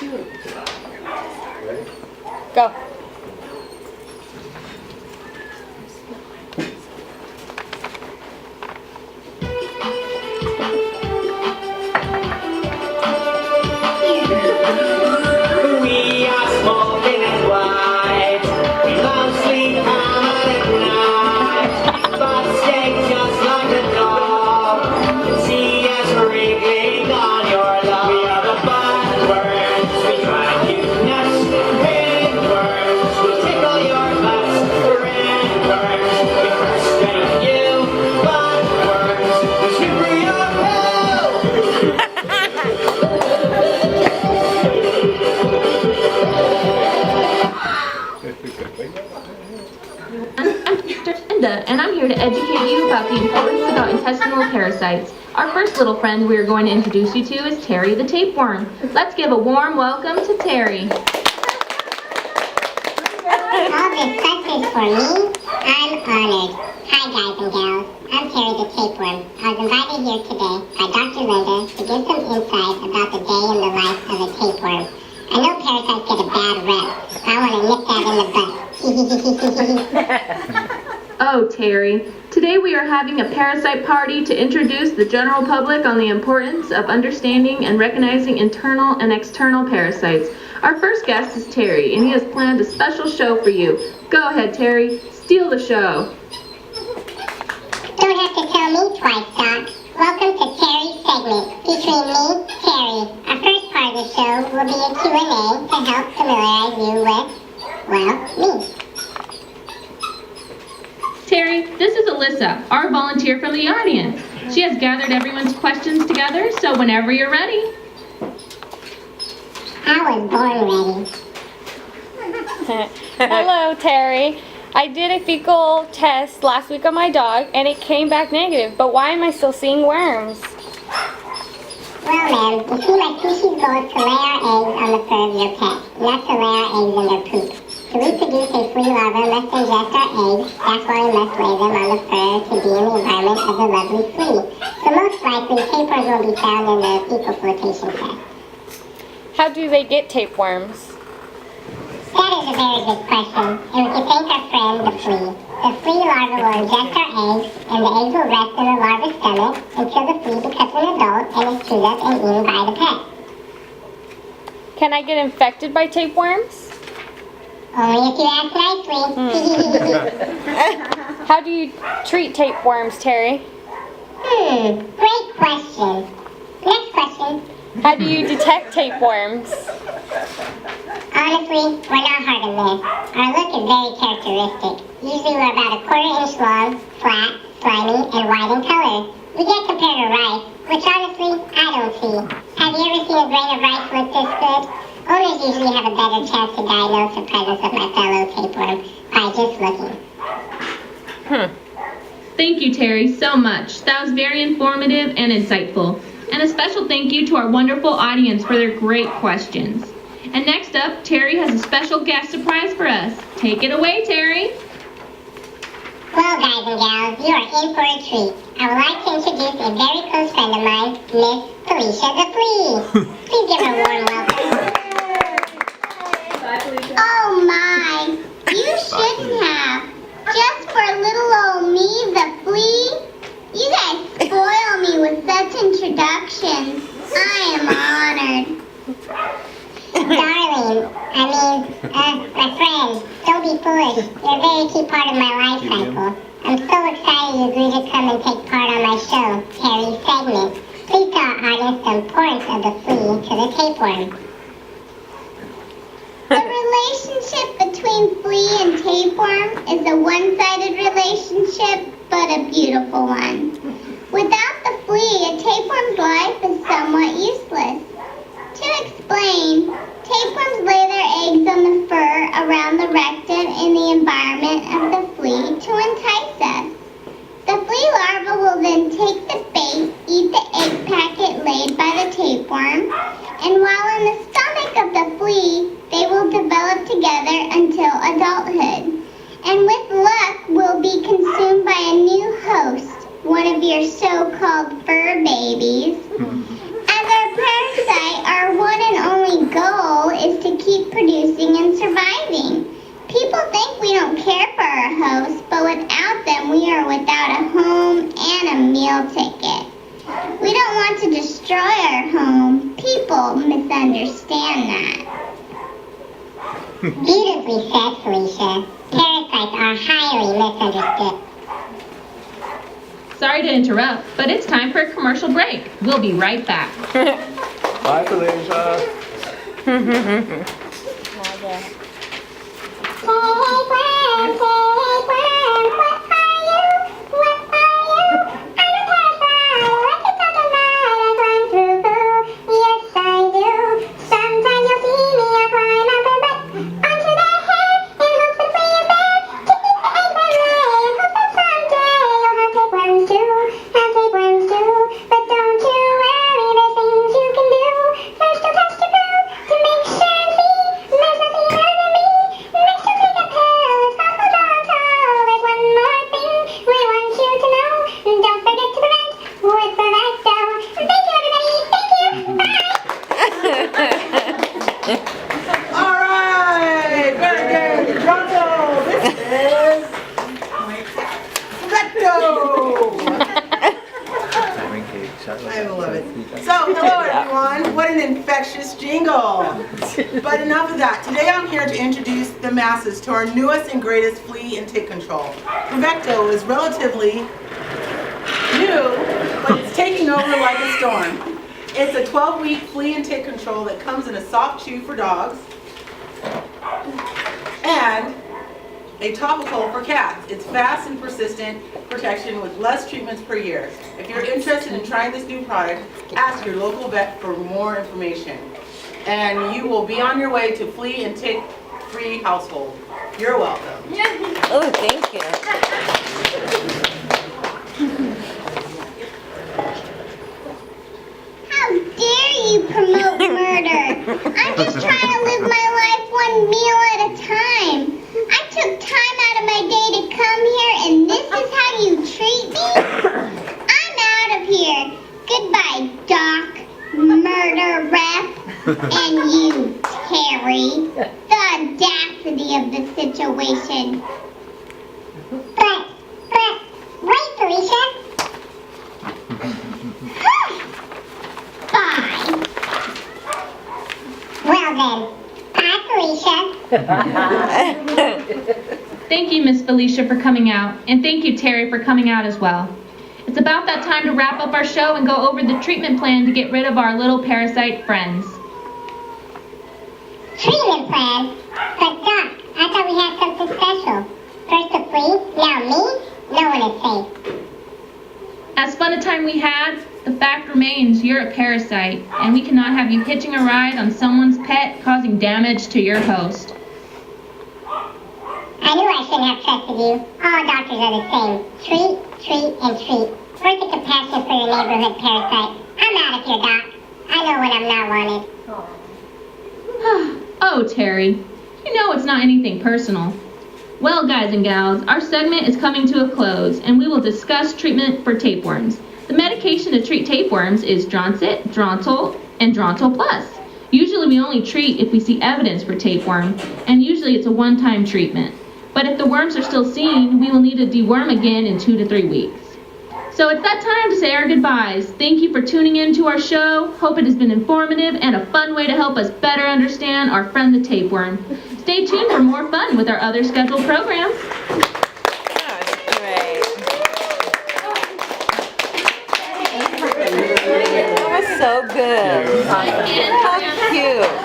Go. We are smoking and white. We mostly come out at night, but stay just like a dog. See us wriggling on your love. We are the butworms. We try to nuts. Ringworms. We tickle your butts. Ringworms. We frustrate you. Butworms. We shoot for your poo. I'm Linda, and I'm here to educate you about the importance about intestinal parasites. Our first little friend we are going to introduce you to is Terry the tapeworm. Let's give a warm welcome to Terry. All this success for me, I'm honored. Hi guys and gals, I'm Terry the tapeworm. I was invited here today by Dr. Linda to give some insight about the day in the life of a tapeworm. I know parasites get a bad rep, so I want to nip that in the butt. Oh, Terry. Today we are having a parasite party to introduce the general public on the importance of understanding and recognizing internal and external parasites. Our first guest is Terry, and he has planned a special show for you. Go ahead, Terry. Steal the show. Don't have to tell me twice, Doc. Welcome to Terry's segment, featuring me, Terry. Our first part of the show will be a Q&A to help familiarize you with, well, me. Terry, this is Alyssa, our volunteer from the audience. She has gathered everyone's questions together, so whenever you're ready. I was born ready. Hello, Terry. I did a fecal test last week on my dog, and it came back negative. But why am I still seeing worms? Well, ma'am, you see, my species goes to lay our eggs on the fur of your pet, not to lay our eggs in their poop. To reproduce, a flea larva must ingest our eggs. That's why we must lay them on the fur to be in the environment of the lovely flea. So most likely, tapeworms will be found in the fecal flotation test. How do they get tapeworms? That is a very good question, and we can thank our friend, the flea. The flea larva will ingest our eggs, and the eggs will rest in the larva's stomach until the flea becomes an adult and is chewed up and eaten by the pet. Can I get infected by tapeworms? Only if you ask nicely. How do you treat tapeworms, Terry? Great question. Next question. How do you detect tapeworms? Honestly, we're not hard to miss. Our look is very characteristic. Usually we're about a quarter-inch long, flat, slimy, and white in color. We get compared to rice, which honestly, I don't see. Have you ever seen a grain of rice look this good? Owners usually have a better chance to diagnose the presence of my fellow tapeworm by just looking. Thank you, Terry, so much. That was very informative and insightful. And a special thank you to our wonderful audience for their great questions. And next up, Terry has a special guest surprise for us. Take it away, Terry. Well, guys and gals, you are in for a treat. I would like to introduce a very close friend of mine, Miss Felicia The Flea. Please give her a warm welcome. Oh my, you shouldn't have. Just for little old me, the flea? You guys spoil me with such introductions. I am honored. Darling, my friend, don't be foolish. You're a very key part of my life cycle. I'm so excited you agreed to come and take part on my show, Terry's segment. Please tell our audience the importance of the flea to the tapeworm. The relationship between flea and tapeworm is a one-sided relationship, but a beautiful one. Without the flea, a tapeworm's life is somewhat useless. To explain, tapeworms lay their eggs on the fur around the rectum in the environment of the flea to entice us. The flea larva will then take the bait, eat the egg packet laid by the tapeworm, and while in the stomach of the flea, they will develop together until adulthood, and with luck will be consumed by a new host, one of your so-called fur babies. As our parasite, our one and only understand that. Beautifully said, Felicia. Parasites are highly misunderstood. Sorry to interrupt, but it's time for a commercial break. We'll be right back. Bye, Felicia. Alright, very good. Pronto, this is Vecto. I love it. So, hello everyone. What an infectious jingle. But enough of that. Today I'm here to introduce the masses to our newest and greatest flea and tick control. Vecto is relatively new, but it's taking over like a storm. It's a 12-week flea and tick control that comes in a soft chew for dogs and a topical for cats. It's fast and persistent protection with less treatments per year. If you're interested in trying this new product, ask your local vet for more information. And you will be on your way to flea and tick-free household. You're welcome. Oh, thank you. How dare you promote murder? I'm just trying to live my life one meal at a time. I took time out of my day to come here and this is how you treat me? I'm out of here. Goodbye, Doc, murder rep, and you, Terry. The audacity of the situation. But, wait, Felicia. Bye. Well then, bye, Felicia. Thank you, Miss Felicia, for coming out, and thank you, Terry, for coming out as well. It's about that time to wrap up our show and go over the treatment plan to get rid of our little parasite friends. Treatment plan? But Doc, I thought we had something special. First the flea, now me? No one is safe. As fun a time we had, the fact remains you're a parasite, and we cannot have you hitching a ride on someone's pet causing damage to your host. I knew I shouldn't have trusted you. All doctors are the same. Treat, treat, and treat. Where's the compassion for the neighborhood parasite? I'm out of here, Doc. I know when I'm not wanted. Oh, Terry, you know it's not anything personal. Well, guys and gals, our segment is coming to a close, and we will discuss treatment for tapeworms. The medication to treat tapeworms is Droncit, Drontol, and Drontol Plus. Usually we only treat if we see evidence for tapeworm, and usually it's a one-time treatment. But if the worms are still seen, we will need to deworm again in 2 to 3 weeks. So it's that time to say our goodbyes. Thank you for tuning in to our show. Hope it has been informative and a fun way to help us better understand our friend the tapeworm. Stay tuned for more fun with our other scheduled programs. That was so good. How cute.